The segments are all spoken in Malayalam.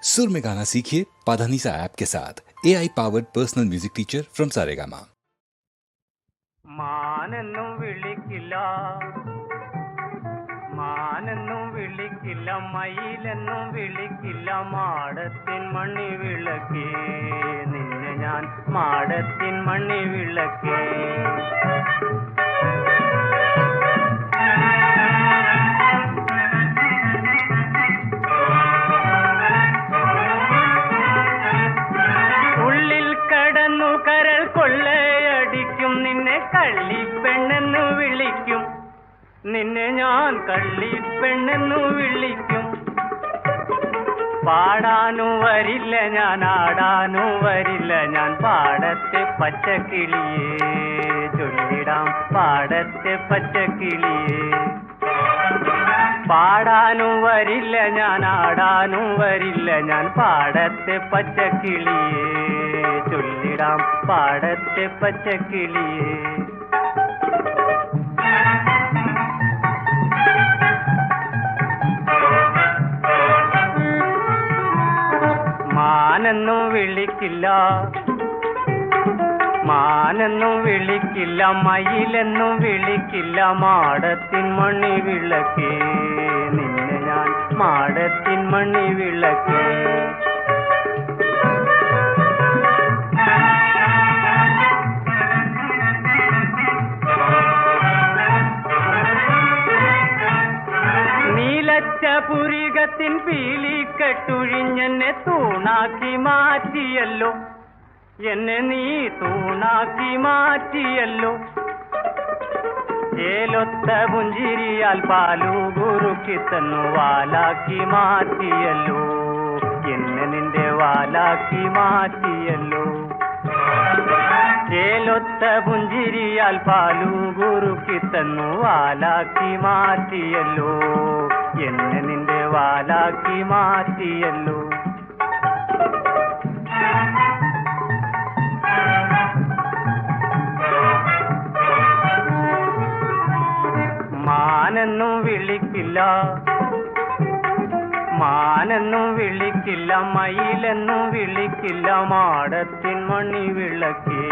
सुर में गाना सीखिए पाधानीसा ऐप के साथ। AI powered personal music teacher from Saregama. മാനെന്നും വിളിക്കില്ല, മാനെന്നും വിളിക്കില്ല, മയിലെന്നും വിളിക്കില്ല, മാടത്തിൻ മണി വിളക്കേ നിന്നെ ഞാൻ മാടത്തിൻ മണി വിളക്കേ. ഉള്ളിൽ കടന്നു കരൾ കൊള്ളയടിക്കും, നിന്നെ കള്ളിപ്പെണ്ണെന്നു വിളിക്കും, നിന്നെ ഞാൻ കള്ളിപ്പെണ്ണെന്നു വിളിക്കും. പാടാനും വരില്ല ഞാൻ, ആടാനും വരില്ല ഞാൻ, പാടത്തെ പച്ചക്കിളിയേ ചൊല്ലിടാം പാടത്തെ പച്ചക്കിളിയേ. പാടാനും വരില്ല ഞാൻ, ആടാനും വരില്ല ഞാൻ, പാടത്തെ പച്ചക്കിളിയേ ചൊല്ലിടാം പാടത്തെ പച്ചക്കിളിയേ. മാനെന്നും വിളിക്കില്ല, മാനെന്നും വിളിക്കില്ല, മയിലെന്നും വിളിക്കില്ല, മാടത്തിൻ മണി വിളക്കേ നിന്നെ ഞാൻ മാടത്തിൻ മണി വിളക്കേ. നീലച്ച പുരികത്തിൻ പീലിക്കെട്ടുഴിഞ്ഞെന്നെ തൂണാക്കി മാറ്റിയല്ലോ, എന്നെ നീ തൂണാക്കി മാറ്റിയല്ലോ. ചേലൊത്ത പുഞ്ചിരിയാൽ പാലു കുറുക്കി തന്നു വാലാക്കി മാറ്റിയല്ലോ, എന്നെ നിന്റെ വാലാക്കി മാറ്റിയല്ലോ. ചേലൊത്ത പുഞ്ചിരിയാൽ പാലു കുറുക്കി തന്നു വാലാക്കി മാറ്റിയല്ലോ, എന്നെ നിന്റെ വാലാക്കി മാറ്റിയല്ലോ. മാനെന്നും വിളിക്കില്ല, മാനെന്നും വിളിക്കില്ല, മയിലെന്നും വിളിക്കില്ല, മാടത്തിൻ മണി വിളക്കേ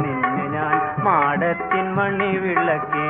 നിന്നെ ഞാൻ മാടത്തിൻ മണി വിളക്കേ.